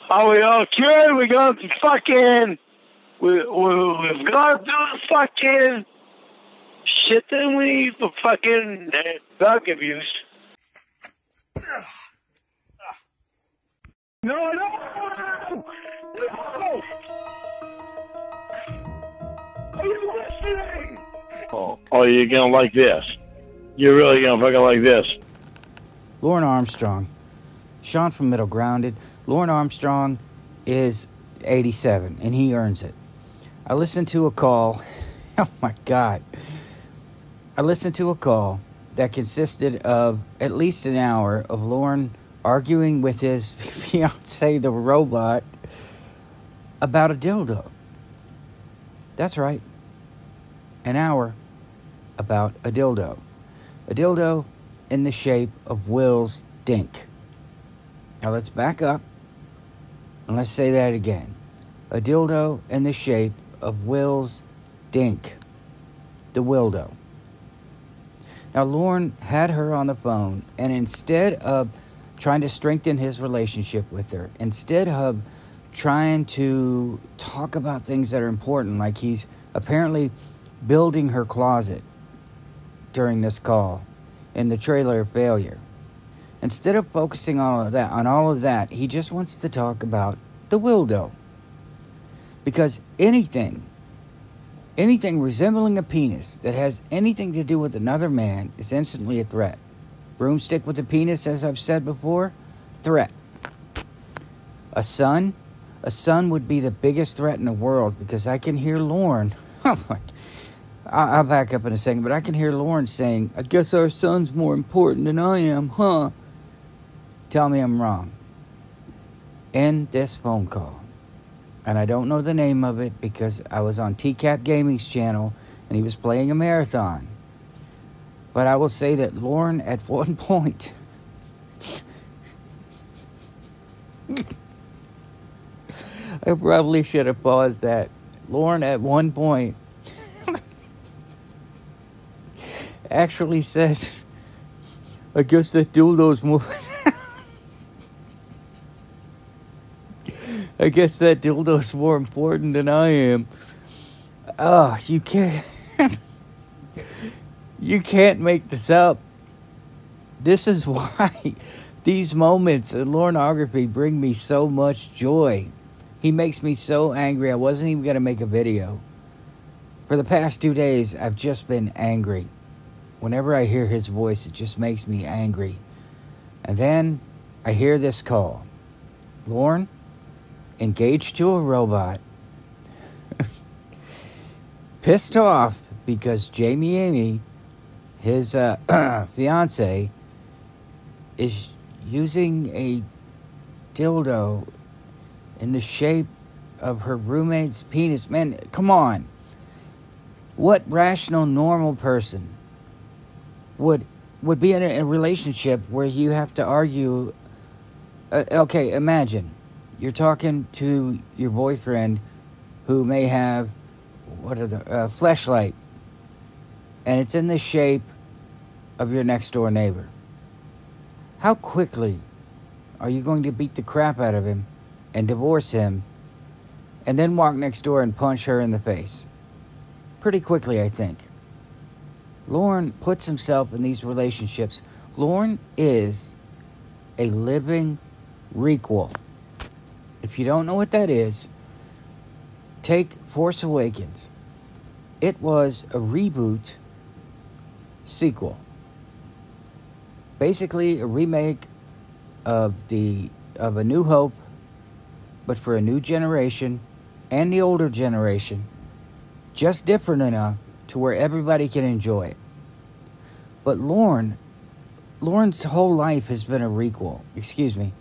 Are we all cured? We've gone to fucking... We've gone through the fucking shit that we for fucking drug abuse. No! Are you listening? Oh, you're gonna like this. You're really gonna fucking like this. Lorne Armstrong. Sean from Middle Grounded. Lorne Armstrong is 87, and he earns it. I listened to a call. Oh, my God. I listened to a call that consisted of at least an hour of Lorne arguing with his fiancée, the robot, about a dildo. That's right. An hour about a dildo. A dildo in the shape of Will's dink. Now let's back up and let's say that again. A dildo in the shape of Will's dink. The Wildo. Now Lorne had her on the phone, and instead of trying to strengthen his relationship with her, instead of trying to talk about things that are important, like he's apparently building her closet during this call in the trailer of failure. Instead of focusing on all of that, he just wants to talk about the Wildo. Because anything resembling a penis that has anything to do with another man is instantly a threat. Broomstick with a penis, as I've said before, threat. A son would be the biggest threat in the world, because I can hear Lorne. Oh my, I'll back up in a second, but I can hear Lorne saying, "I guess our son's more important than I am, huh?" Tell me I'm wrong. End this phone call. And I don't know the name of it because I was on TCAP Gaming's channel and he was playing a marathon. But I will say that Lorne at one point... I probably should have paused that. Lorne at one point actually says, "I guess that dildo's more... I guess that dildo's more important than I am." Oh, you can't... You can't make this up. This is why these moments in Lorneography bring me so much joy. He makes me so angry. I wasn't even going to make a video. For the past 2 days, I've just been angry. Whenever I hear his voice, it just makes me angry. And then I hear this call. Lorne, engaged to a robot, pissed off because Jamie Amy, his fiance, is using a dildo in the shape of her roommate's penis. Man, come on. What rational, normal person would be in a relationship where you have to argue? Okay, imagine you're talking to your boyfriend who may have fleshlight, and it's in the shape of your next door neighbor. How quickly are you going to beat the crap out of him and divorce him and then walk next door and punch her in the face? Pretty quickly, I think. Lorne puts himself in these relationships. Lorne is a living REQUEL. If you don't know what that is, take Force Awakens. It was a reboot sequel. Basically a remake of A New Hope, but for a new generation and the older generation, just different enough to where everybody can enjoy it. But Lorne's whole life has been a REQUEL. Excuse me.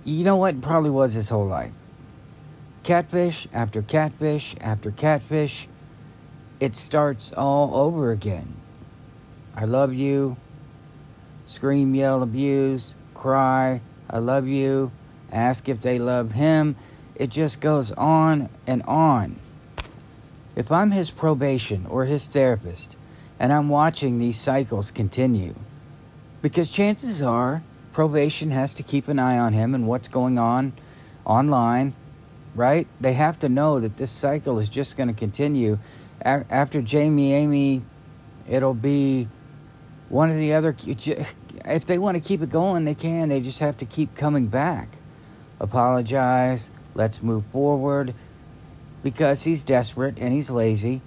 You know what? It probably was his whole life. Catfish after catfish after catfish. It starts all over again. I love you. Scream, yell, abuse, cry. I love you. Ask if they love him. It just goes on and on. If I'm his probation or his therapist, and I'm watching these cycles continue, because chances are probation has to keep an eye on him and what's going on online, right? They have to know that this cycle is just going to continue. After Jamie, Amy, it'll be one of the other. If they want to keep it going, they can. They just have to keep coming back. Apologize. Let's move forward. Because he's desperate and he's lazy.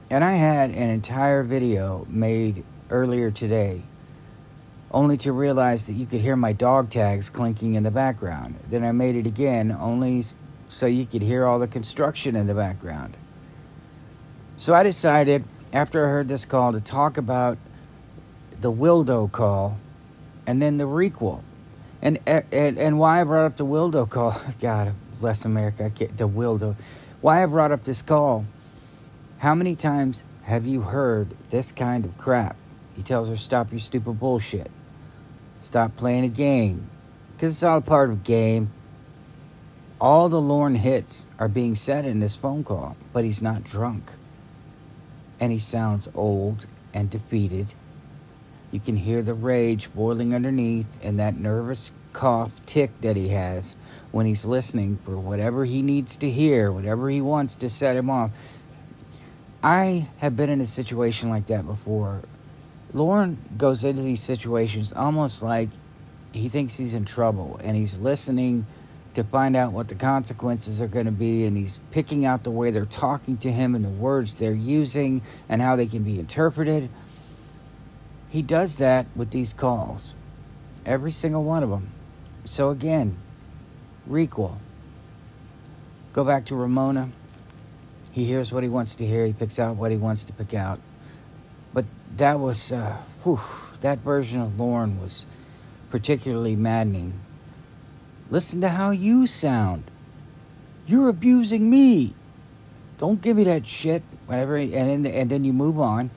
And I had an entire video made earlier today, only to realize that you could hear my dog tags clinking in the background. Then I made it again, only so you could hear all the construction in the background. So I decided, after I heard this call, to talk about the Wildo call and then the REQUEL. And why I brought up the Wildo call, God bless America, the Wildo. Why I brought up this call, how many times have you heard this kind of crap? He tells her, stop your stupid bullshit. Stop playing a game. Because it's all part of a game. All the Lorne hits are being said in this phone call, but he's not drunk. And he sounds old and defeated. You can hear the rage boiling underneath and that nervous cough tick that he has when he's listening for whatever he needs to hear, whatever he wants to set him off. I have been in a situation like that before. Lorne goes into these situations almost like he thinks he's in trouble, and he's listening to find out what the consequences are going to be, and he's picking out the way they're talking to him and the words they're using and how they can be interpreted. He does that with these calls. Every single one of them. So again, REQUEL. Go back to Ramona. He hears what he wants to hear. He picks out what he wants to pick out. But that was, that version of Lorne was particularly maddening. Listen to how you sound. You're abusing me. Don't give me that shit. Whatever. And then you move on.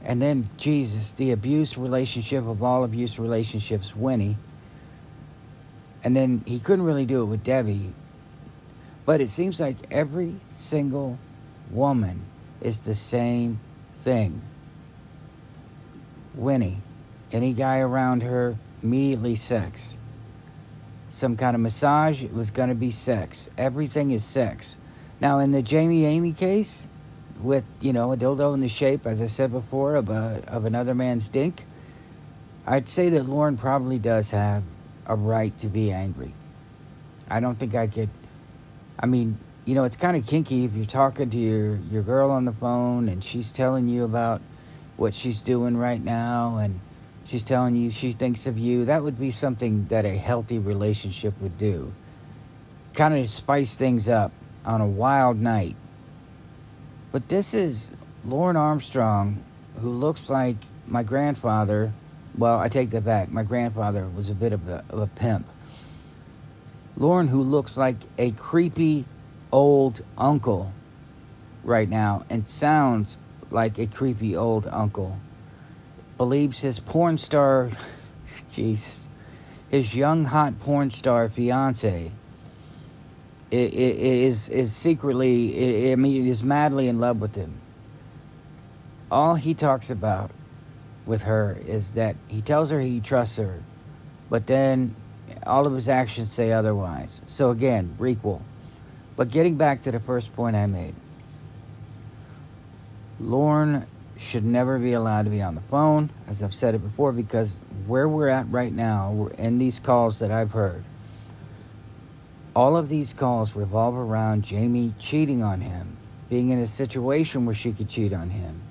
And then, Jesus, the abuse relationship of all abuse relationships, Winnie. And then he couldn't really do it with Debbie. But it seems like every single woman is the same thing. Winnie, any guy around her, immediately sex. Some kind of massage, it was going to be sex. Everything is sex. Now, in the Jamie Amy case, with, a dildo in the shape, as I said before, of another man's dink, I'd say that Lorne probably does have a right to be angry. I don't think I could. I mean, it's kind of kinky if you're talking to your girl on the phone and she's telling you about what she's doing right now and she's telling you she thinks of you. That would be something that a healthy relationship would do. Kind of spice things up on a wild night. But this is Lorne Armstrong, who looks like my grandfather. Well, I take that back. My grandfather was a bit of a pimp. Lorne, who looks like a creepy old uncle right now and sounds like a creepy old uncle, believes his porn star, Jesus, his young hot porn star fiance is secretly, is madly in love with him. All he talks about with her is that he tells her he trusts her, but then all of his actions say otherwise. So again, REQUEL. But getting back to the first point I made, Lorne should never be allowed to be on the phone, as I've said it before, because where we're at right now, we're in these calls that I've heard, all of these calls revolve around Jamie cheating on him, being in a situation where she could cheat on him.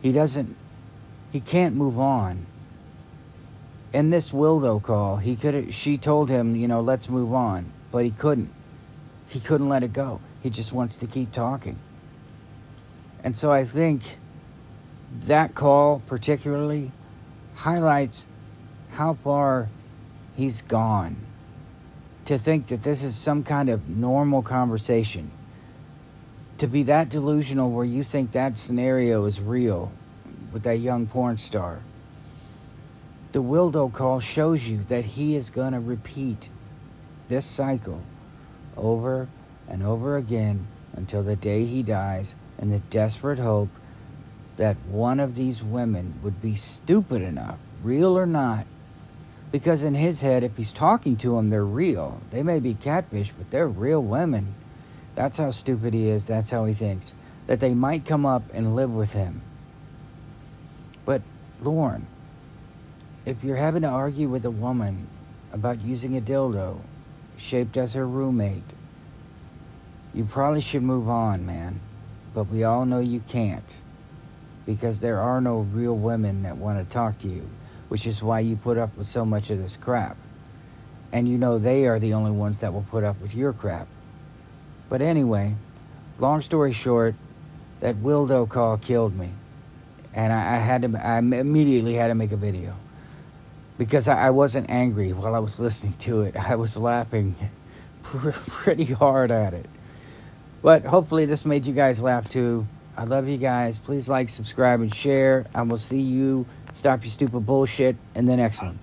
He can't move on. In this Wildo call, she told him, let's move on, but he couldn't. He couldn't let it go. He just wants to keep talking. And so I think that call particularly highlights how far he's gone. To think that this is some kind of normal conversation. To be that delusional where you think that scenario is real with that young porn star. The Wildo call shows you that he is going to repeat this cycle over and over again until the day he dies, in the desperate hope that one of these women would be stupid enough, real or not, Because in his head, if he's talking to them, they're real. They may be catfish, but they're real women. That's how stupid he is. That's how he thinks. That they might come up and live with him. But, Lorne, if you're having to argue with a woman about using a dildo shaped as her roommate, you probably should move on, man. But we all know you can't. Because there are no real women that want to talk to you. Which is why you put up with so much of this crap. And you know they are the only ones that will put up with your crap. But anyway, long story short, that Wildo call killed me. And I immediately had to make a video. Because I wasn't angry while I was listening to it. I was laughing pretty hard at it. But hopefully this made you guys laugh too. I love you guys. Please like, subscribe, and share. I will see you. Stop your stupid bullshit in the next one.